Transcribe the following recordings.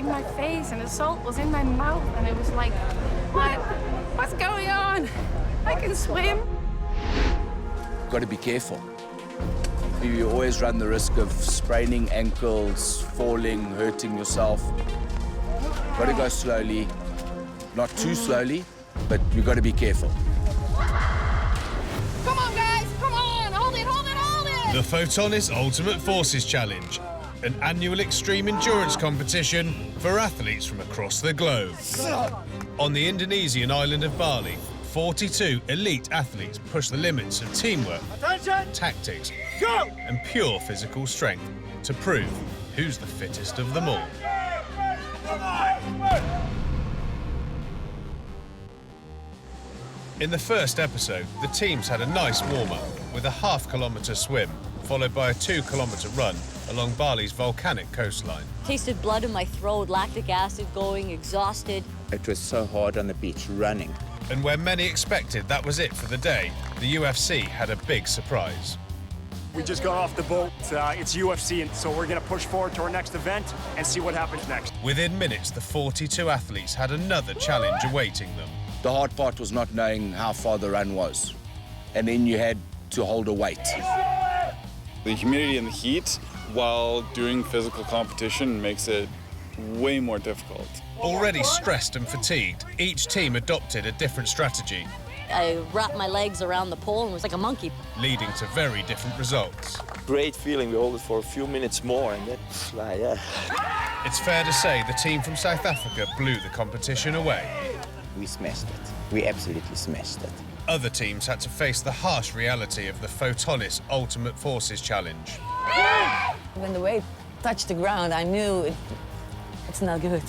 in my face and the salt was in my mouth, and it was like, what's going on? I can swim. Got to be careful. You always run the risk of spraining ankles, falling, hurting yourself. Got to go slowly, not too slowly, but you've got to be careful. Come on, guys, come on, hold it, hold it, hold it! The Photonis Ultimate Forces Challenge, an annual extreme endurance competition for athletes from across the globe. On the Indonesian island of Bali, 42 elite athletes push the limits of teamwork, tactics, and pure physical strength to prove who's the fittest of them all. In the first episode, the teams had a nice warm-up with a half-kilometre swim, followed by a 2-kilometre run along Bali's volcanic coastline. Tasted blood in my throat, lactic acid going, exhausted. It was so hard on the beach, running. And where many expected that was it for the day, the UFC had a big surprise. We just got off the boat. It's UFC, and so we're going to push forward to our next event and see what happens next. Within minutes, the 42 athletes had another challenge awaiting them. The hard part was not knowing how far the run was. And then you had to hold a weight. The humidity and the heat while doing physical competition makes it way more difficult. Already stressed and fatigued, each team adopted a different strategy, I wrapped my legs around the pole and was like a monkey. leading to very different results. Great feeling. We hold it for a few minutes more and then fly, yeah. It's fair to say the team from South Africa blew the competition away. We smashed it. We absolutely smashed it. Other teams had to face the harsh reality of the Photonis Ultimate Forces Challenge. When the weight touched the ground, I knew it's not good.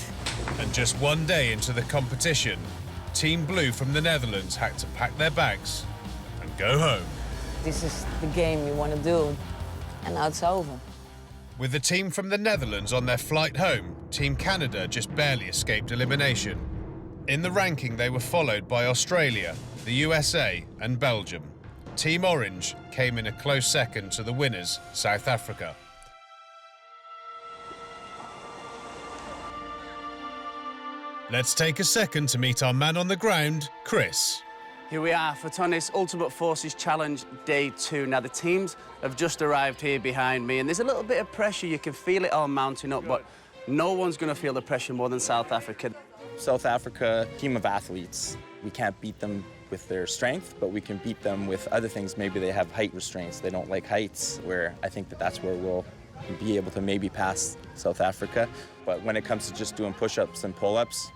And just one day into the competition, Team Blue from the Netherlands had to pack their bags and go home. This is the game you want to do, and now it's over. With the team from the Netherlands on their flight home, Team Canada just barely escaped elimination. In the ranking, they were followed by Australia, the USA, and Belgium. Team Orange came in a close second to the winners, South Africa. Let's take a second to meet our man on the ground, Chris. Here we are, Photonis Ultimate Forces Challenge Day 2. Now, the teams have just arrived here behind me, and there's a little bit of pressure. You can feel it all mounting up, but no one's going to feel the pressure more than South Africa. South Africa, team of athletes. We can't beat them with their strength, but we can beat them with other things. Maybe they have height restraints. They don't like heights, where I think that's where we'll be able to maybe pass South Africa. But when it comes to just doing push-ups and pull-ups,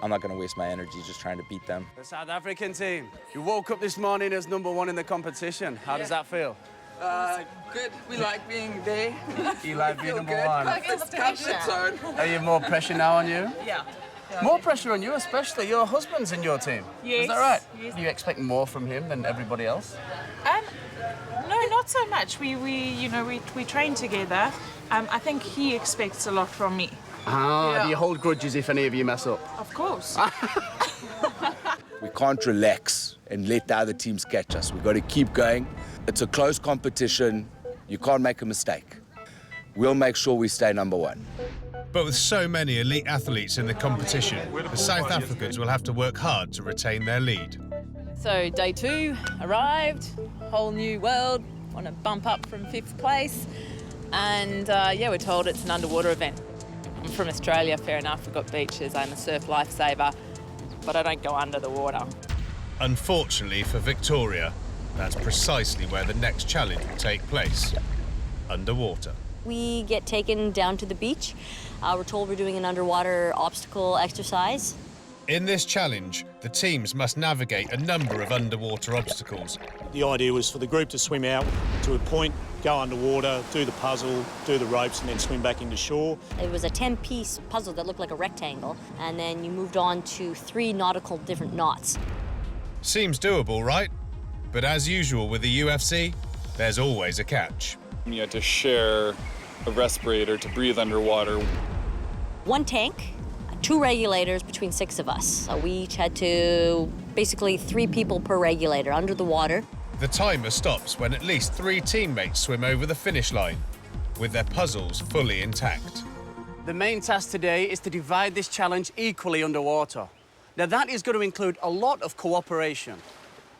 I'm not going to waste my energy just trying to beat them. The South African team, you woke up this morning as #1 in the competition. How does that feel? Good. We like being there. You like being #1? Like it's the comfort zone. Are you more pressure now on you? Yeah. More pressure on you, especially your husband's in your team. Yes. Is that right? Yes. Do you expect more from him than everybody else? No, not so much. We train together. I think he expects a lot from me. Do you hold grudges if any of you mess up? Of course. We can't relax and let the other teams catch us. We've got to keep going. It's a close competition. You can't make a mistake. We'll make sure we stay #1. But with so many elite athletes in the competition, the South Africans will have to work hard to retain their lead. So day 2 arrived, whole new world, want to bump up from 5th place. And we're told it's an underwater event. I'm from Australia, fair enough, we've got beaches, I'm a surf lifesaver, but I don't go under the water. Unfortunately for Victoria, that's precisely where the next challenge will take place, underwater. We get taken down to the beach. We're told we're doing an underwater obstacle exercise. In this challenge, the teams must navigate a number of underwater obstacles. The idea was for the group to swim out to a point, go underwater, do the puzzle, do the ropes, and then swim back into shore. It was a 10-piece puzzle that looked like a rectangle, and then you moved on to 3 nautical different knots. Seems doable, right? But as usual with the UFC, there's always a catch. You had to share a respirator to breathe underwater. 1 tank, 2 regulators between 6 of us. So we each had to, basically 3 people per regulator under the water. The timer stops when at least 3 teammates swim over the finish line, with their puzzles fully intact. The main task today is to divide this challenge equally underwater. Now, that is going to include a lot of cooperation.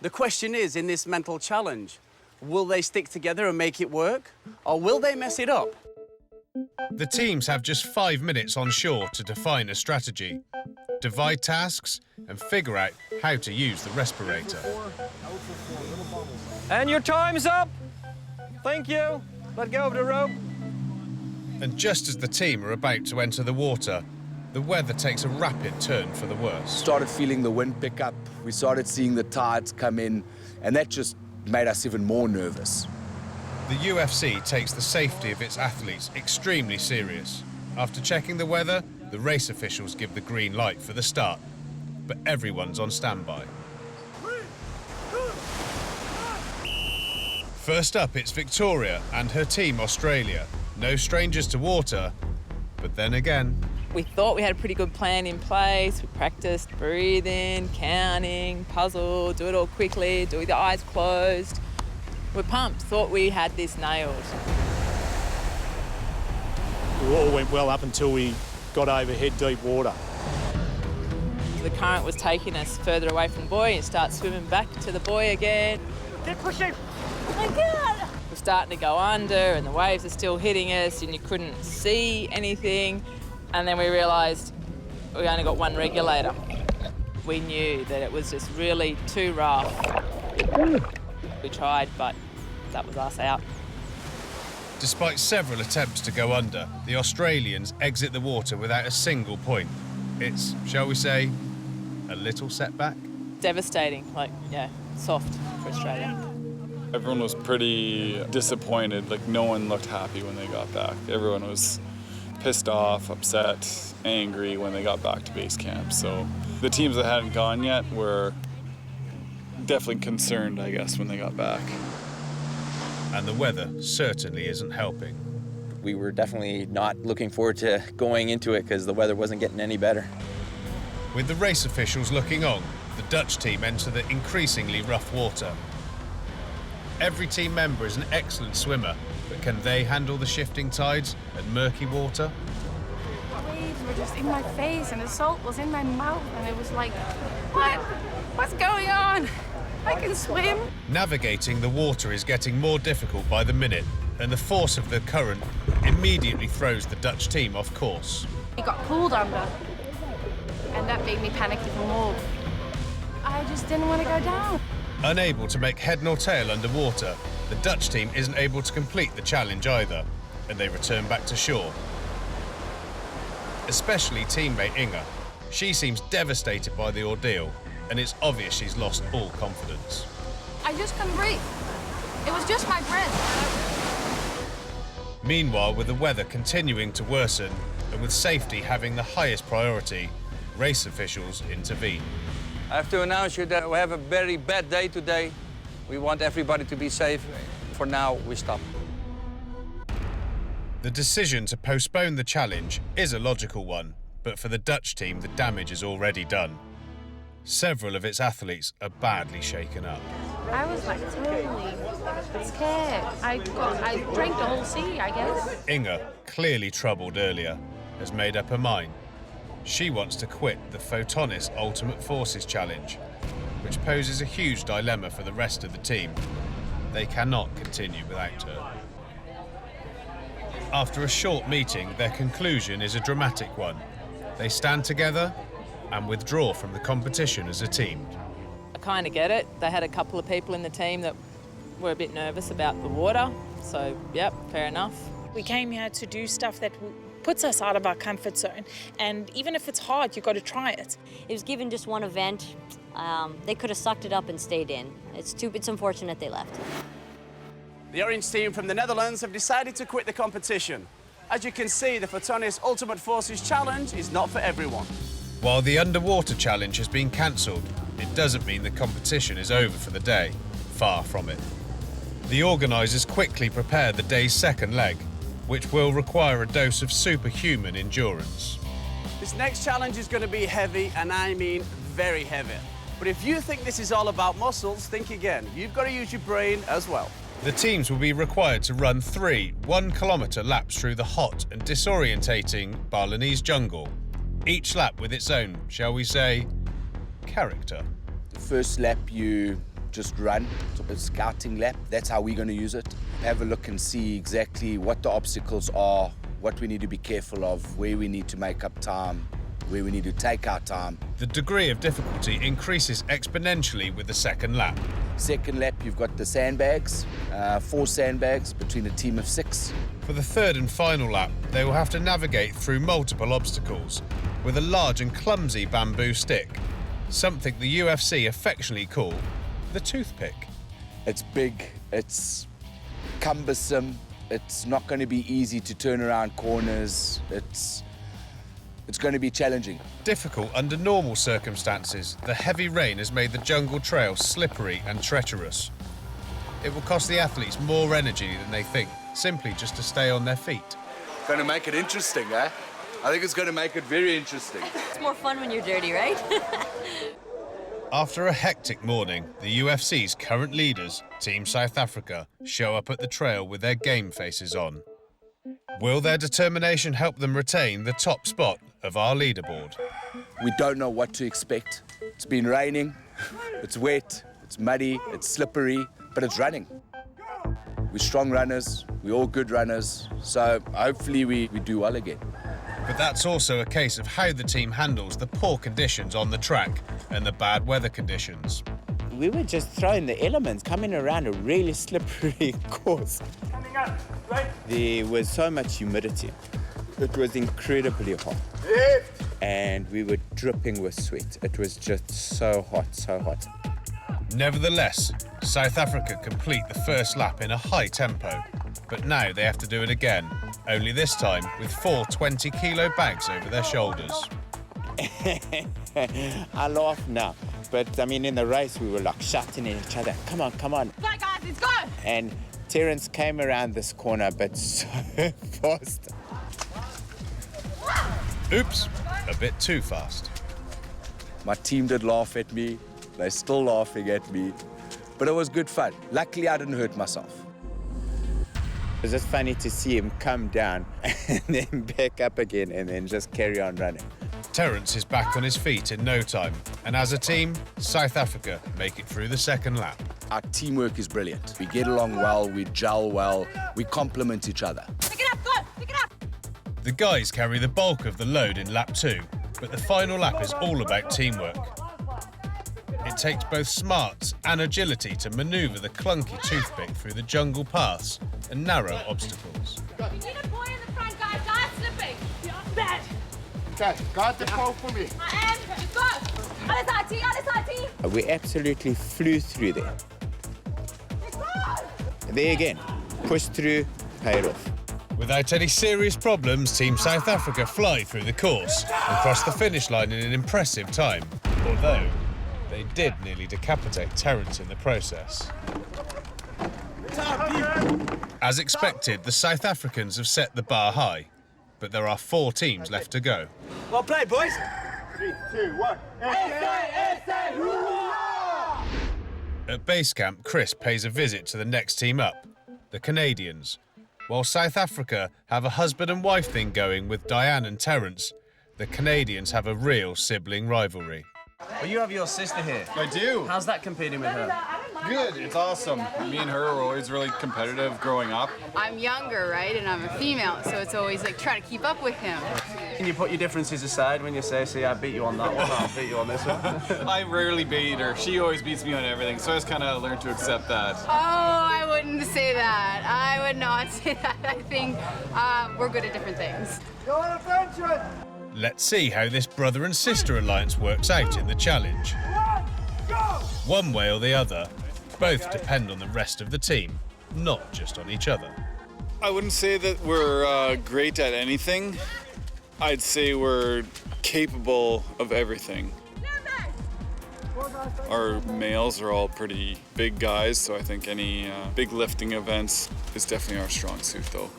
The question is, in this mental challenge, will they stick together and make it work, or will they mess it up? The teams have just 5 minutes on shore to define a strategy, divide tasks, and figure out how to use the respirator. And your time's up. Thank you. Let go of the rope. And just as the team are about to enter the water, the weather takes a rapid turn for the worse. Started feeling the wind pick up. We started seeing the tides come in, and that just made us even more nervous. The UFC takes the safety of its athletes extremely serious. After checking the weather, the race officials give the green light for the start, but everyone's on standby. First up, it's Victoria and her team Australia. No strangers to water, but then again... We thought we had a pretty good plan in place. We practiced breathing, counting, puzzle, do it all quickly, do it with the eyes closed. We're pumped, thought we had this nailed. It all went well up until we got over head-deep water. The current was taking us further away from the buoy and start swimming back to the buoy again. Keep pushing. Oh my God! We're starting to go under and the waves are still hitting us and you couldn't see anything. And then we realised we only got one regulator. We knew that it was just really too rough. We tried, but that was us out. Despite several attempts to go under, the Australians exit the water without a single point. It's, shall we say, a little setback? Devastating, soft for Australia. Everyone was pretty disappointed. Like, no one looked happy when they got back. Everyone was pissed off, upset, angry when they got back to base camp. So the teams that hadn't gone yet were definitely concerned, I guess, when they got back. And the weather certainly isn't helping. We were definitely not looking forward to going into it because the weather wasn't getting any better. With the race officials looking on, the Dutch team enter the increasingly rough water. Every team member is an excellent swimmer, but can they handle the shifting tides and murky water? The waves were just in my face and the salt was in my mouth and it was like, what? What's going on? I can swim. Navigating the water is getting more difficult by the minute, and the force of the current immediately throws the Dutch team off course. We got pulled under and that made me panic even more. I just didn't want to go down. Unable to make head nor tail underwater, the Dutch team isn't able to complete the challenge either, and they return back to shore. Especially teammate Inge. She seems devastated by the ordeal, and it's obvious she's lost all confidence. I just couldn't breathe. It was just my breath. Meanwhile, with the weather continuing to worsen, and with safety having the highest priority, race officials intervene. I have to announce you that we have a very bad day today. We want everybody to be safe. For now, we stop. The decision to postpone the challenge is a logical one, but for the Dutch team, the damage is already done. Several of its athletes are badly shaken up. I was like totally scared. I drank the whole sea, I guess. Inge, clearly troubled earlier, has made up her mind. She wants to quit the Photonis Ultimate Forces Challenge, which poses a huge dilemma for the rest of the team. They cannot continue without her. After a short meeting, their conclusion is a dramatic one. They stand together and withdraw from the competition as a team. I kind of get it. They had a couple of people in the team that were a bit nervous about the water, so yep, fair enough. We came here to do stuff that puts us out of our comfort zone, and even if it's hard, you've got to try it. It was given just one event. They could have sucked it up and stayed in. It's unfortunate they left. The Orange team from the Netherlands have decided to quit the competition. As you can see, the Photonis Ultimate Forces Challenge is not for everyone. While the underwater challenge has been cancelled, it doesn't mean the competition is over for the day. Far from it. The organisers quickly prepare the day's second leg, which will require a dose of superhuman endurance. This next challenge is going to be heavy, and I mean very heavy. But if you think this is all about muscles, think again. You've got to use your brain as well. The teams will be required to run 3 1-kilometre laps through the hot and disorientating Balinese jungle, each lap with its own, shall we say, character. The first lap you just run, it's a scouting lap. That's how we're going to use it. Have a look and see exactly what the obstacles are, what we need to be careful of, where we need to make up time, where we need to take our time. The degree of difficulty increases exponentially with the second lap. Second lap, you've got the sandbags, 4 sandbags between a team of 6. For the third and final lap, they will have to navigate through multiple obstacles with a large and clumsy bamboo stick, something the UFC affectionately call the toothpick. It's big, it's cumbersome, it's not going to be easy to turn around corners, it's going to be challenging. Difficult under normal circumstances, the heavy rain has made the jungle trail slippery and treacherous. It will cost the athletes more energy than they think, simply just to stay on their feet. Going to make it interesting, eh? I think it's going to make it very interesting. It's more fun when you're dirty, right? After a hectic morning, the UFC's current leaders, Team South Africa, show up at the trail with their game faces on. Will their determination help them retain the top spot of our leaderboard? We don't know what to expect. It's been raining, it's wet, it's muddy, it's slippery, but it's running. We're strong runners, we're all good runners, so hopefully we do well again. But that's also a case of how the team handles the poor conditions on the track and the bad weather conditions. We were just throwing the elements, coming around a really slippery course. There was so much humidity. It was incredibly hot. And we were dripping with sweat. It was just so hot, so hot. Nevertheless, South Africa complete the first lap in a high tempo. But now they have to do it again, only this time with 4 20-kilo bags over their shoulders. I laugh now, but I mean in the race we were like shouting at each other, come on, come on. Go guys, let's go! And Terence came around this corner, but so fast. Oops, a bit too fast. My team did laugh at me, they're still laughing at me, but it was good fun. Luckily I didn't hurt myself. It was just funny to see him come down and then back up again and then just carry on running. Terence is back on his feet in no time, and as a team, South Africa make it through the second lap. Our teamwork is brilliant. We get along well, we gel well, we complement each other. Pick it up, go! Pick it up! The guys carry the bulk of the load in lap 2, but the final lap is all about teamwork. It takes both smarts and agility to manoeuvre the clunky toothpick through the jungle paths and narrow obstacles. You need a boy in the front, guys. Guys slipping. Bad. Okay, got the pole for me. And let's go. Other side, T. Other side, T. We absolutely flew through there. There again, pushed through, paid off. Without any serious problems, Team South Africa fly through the course and cross the finish line in an impressive time, although they did nearly decapitate Terence in the process. As expected, the South Africans have set the bar high, but there are 4 teams left to go. Well played, boys. 3, 2, 1. At base camp, Chris pays a visit to the next team up, the Canadians. While South Africa have a husband and wife thing going with DUANE and Terence, the Canadians have a real sibling rivalry. Well, you have your sister here. I do. How's that competing with her? Good, it's awesome. Me and her were always really competitive growing up. I'm younger, right, and I'm a female, so it's always like trying to keep up with him. Can you put your differences aside when you say, see, I beat you on that one, I'll beat you on this one? I rarely beat her. She always beats me on everything, so I just kind of learned to accept that. Oh, I wouldn't say that. I would not say that. I think we're good at different things. Go on adventure! Let's see how this brother and sister alliance works out in the challenge. One way or the other, both depend on the rest of the team, not just on each other. I wouldn't say that we're great at anything. I'd say we're capable of everything. Our males are all pretty big guys, so I think any big lifting events is definitely our strong suit, though.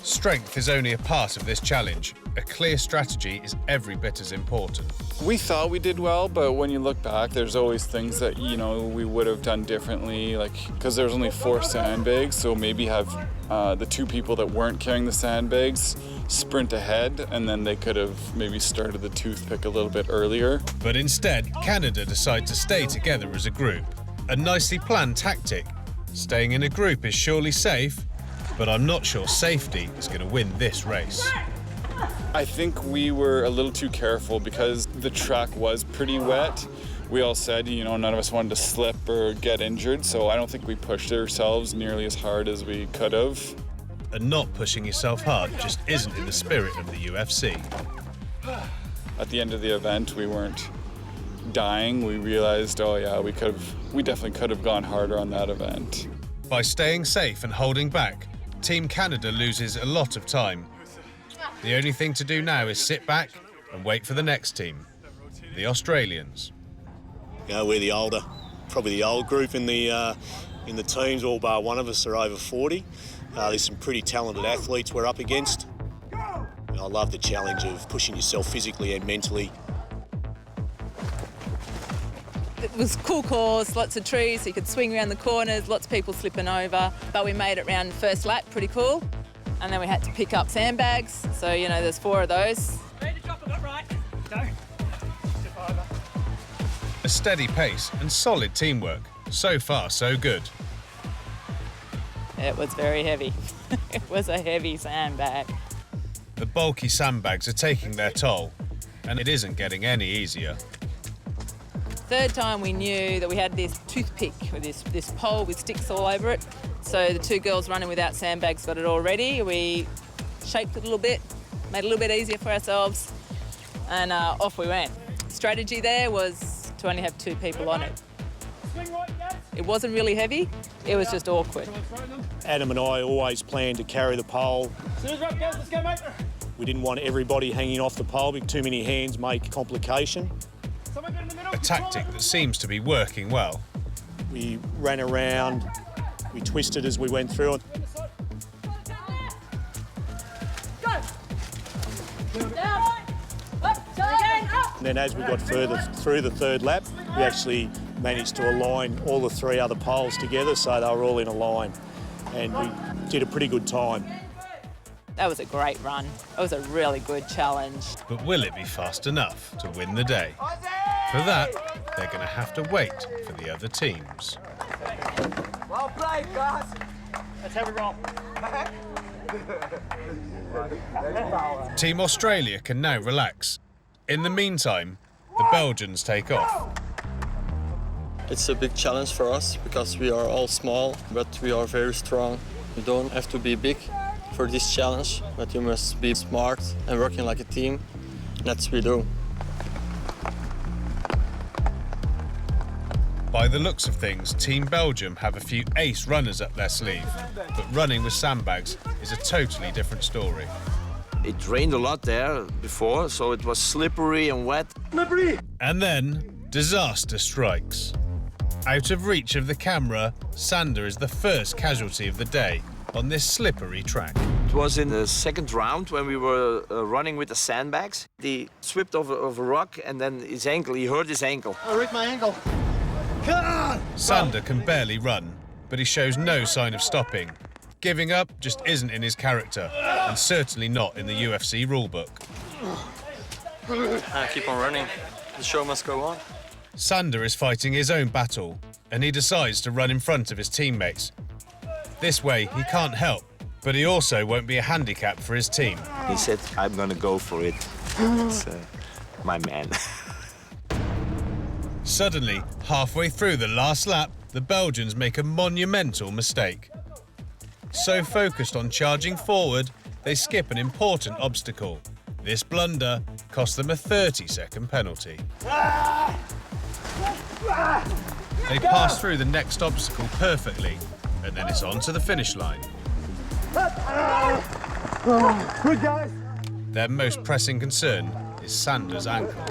Strength is only a part of this challenge. A clear strategy is every bit as important. We thought we did well, but when you look back, there's always things that, you know, we would have done differently, like, because there's only 4 sandbags, so maybe have the 2 people that weren't carrying the sandbags sprint ahead, and then they could have maybe started the toothpick a little bit earlier. But instead, Canada decide to stay together as a group. A nicely planned tactic. Staying in a group is surely safe, but I'm not sure safety is going to win this race. I think we were a little too careful because the track was pretty wet. We all said, you know, none of us wanted to slip or get injured, so I don't think we pushed ourselves nearly as hard as we could have. And not pushing yourself hard just isn't in the spirit of the UFC. At the end of the event, we weren't dying. We realized, oh yeah, we definitely could have gone harder on that event. By staying safe and holding back, Team Canada loses a lot of time. The only thing to do now is sit back and wait for the next team, the Australians. You know, we're probably the old group in the teams. All bar one of us are over 40. There's some pretty talented athletes we're up against. I love the challenge of pushing yourself physically and mentally. It was a cool course, lots of trees, so you could swing around the corners, lots of people slipping over. But we made it around the first lap, pretty cool. And then we had to pick up sandbags, so, you know, there's 4 of those. A steady pace and solid teamwork. So far, so good. It was very heavy. It was a heavy sandbag. The bulky sandbags are taking their toll, and it isn't getting any easier. Third time we knew that we had this toothpick with this pole with sticks all over it. So the 2 girls running without sandbags got it all ready. We shaped it a little bit, made it a little bit easier for ourselves, and off we went. Strategy there was to only have 2 people on it. It wasn't really heavy, it was just awkward. Adam and I always planned to carry the pole. We didn't want everybody hanging off the pole because too many hands make complication. A tactic that seems to be working well. We ran around, we twisted as we went through it. And then as we got further through the 3rd lap, we actually managed to align all the 3 other poles together so they were all in a line. And we did a pretty good time. That was a great run. It was a really good challenge. But will it be fast enough to win the day? For that, they're going to have to wait for the other teams. Well played, guys. Let's have a roll. Team Australia can now relax. In the meantime, the Belgians take off. It's a big challenge for us because we are all small, but we are very strong. You don't have to be big for this challenge, but you must be smart and working like a team. That's what we do. By the looks of things, Team Belgium have a few ace runners up their sleeve, but running with sandbags is a totally different story. It rained a lot there before, so it was slippery and wet. Slippery! And then, disaster strikes. Out of reach of the camera, Sander is the first casualty of the day on this slippery track. It was in the 2nd round when we were running with the sandbags. He slipped over a rock and then he hurt his ankle. I ripped my ankle. Sander can barely run, but he shows no sign of stopping. Giving up just isn't in his character, and certainly not in the UFC rulebook. Keep on running. The show must go on. Sander is fighting his own battle, and he decides to run in front of his teammates. This way, he can't help, but he also won't be a handicap for his team. He said, I'm gonna go for it. It's my man. Suddenly, halfway through the last lap, the Belgians make a monumental mistake. So focused on charging forward, they skip an important obstacle. This blunder cost them a 30-second penalty. They pass through the next obstacle perfectly, and then it's on to the finish line. Good guys. Their most pressing concern is Sander's ankle.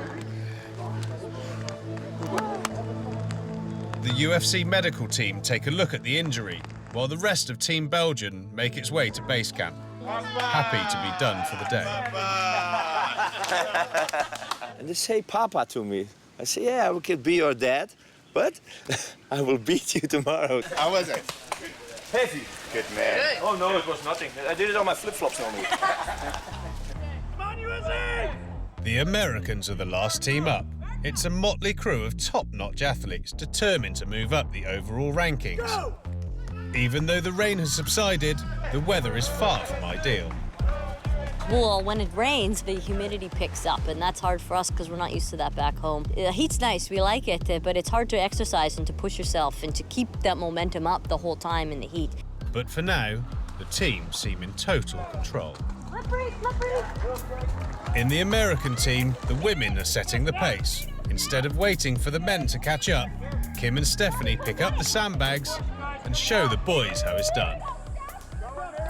The UFC medical team take a look at the injury, while the rest of Team Belgium make its way to base camp. happy to be done for the day. And they say Papa to me. I say, yeah, I can be your dad, but I will beat you tomorrow. How was it? Heavy. Good man. Oh, no, it was nothing. I did it on my flip-flops only. The Americans are the last team up. It's a motley crew of top-notch athletes determined to move up the overall rankings. Go! Even though the rain has subsided, the weather is far from ideal. Well, when it rains, the humidity picks up, and that's hard for us because we're not used to that back home. The heat's nice, we like it, but it's hard to exercise and to push yourself and to keep that momentum up the whole time in the heat. But for now, the team seem in total control. In the American team, the women are setting the pace. Instead of waiting for the men to catch up, Kim and Stephanie pick up the sandbags and show the boys how it's done.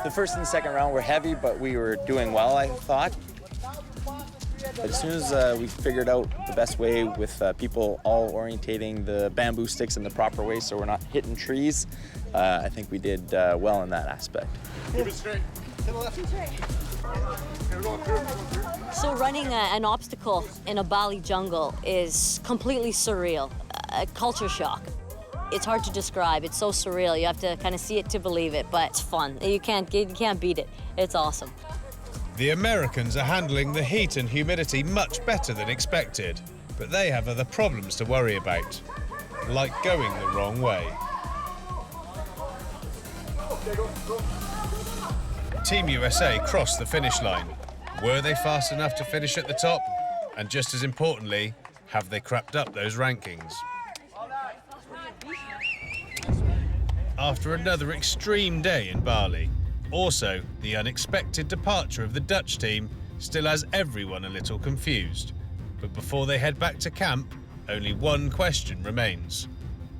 The first and the second round were heavy, but we were doing well, I thought. But as soon as we figured out the best way with people all orientating the bamboo sticks in the proper way so we're not hitting trees, I think we did well in that aspect. Keep it straight. To the left. So running an obstacle in a Bali jungle is completely surreal, a culture shock. It's hard to describe. It's so surreal. You have to kind of see it to believe it, but it's fun. You can't beat it. It's awesome. The Americans are handling the heat and humidity much better than expected, but they have other problems to worry about, like going the wrong way. Team USA crossed the finish line. Were they fast enough to finish at the top? And just as importantly, have they crept up those rankings? After another extreme day in Bali, also the unexpected departure of the Dutch team still has everyone a little confused. But before they head back to camp, only one question remains.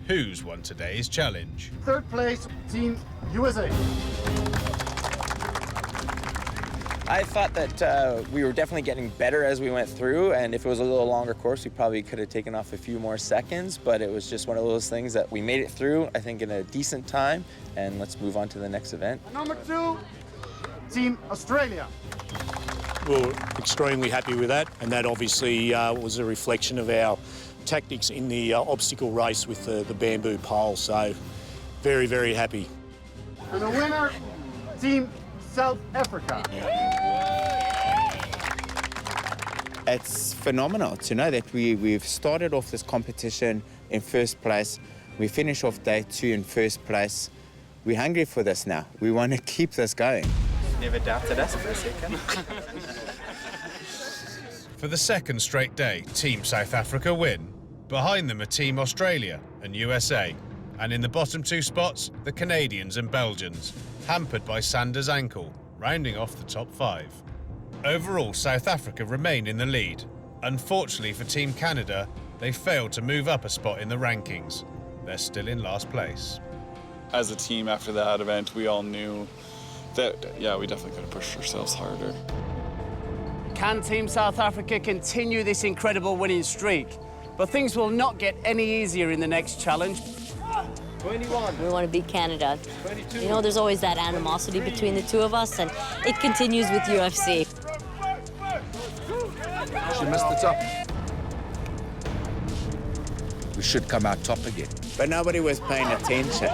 Who's won today's challenge? Third place, Team USA. I thought that we were definitely getting better as we went through, and if it was a little longer course, we probably could have taken off a few more seconds, but it was just one of those things that we made it through, I think, in a decent time, and let's move on to the next event. Number 2, Team Australia. We were extremely happy with that, and that obviously was a reflection of our tactics in the obstacle race with the bamboo pole, so very, very happy. For the winner, Team South Africa. It's phenomenal to know that we've started off this competition in first place. We finish off day 2 in first place. We're hungry for this now. We want to keep this going. Never doubted us for a second. For the second straight day, Team South Africa win. Behind them are Team Australia and USA. And in the bottom 2 spots, the Canadians and Belgians, hampered by Sanders' ankle, rounding off the top 5. Overall, South Africa remain in the lead. Unfortunately for Team Canada, they failed to move up a spot in the rankings. They're still in last place. As a team after that event, we all knew that, yeah, we definitely could have pushed ourselves harder. Can Team South Africa continue this incredible winning streak? But things will not get any easier in the next challenge. 21. We want to beat Canada. 22. You know, there's always that animosity between the two of us, and it continues with UFC. She missed the top. We should come out top again. But nobody was paying attention.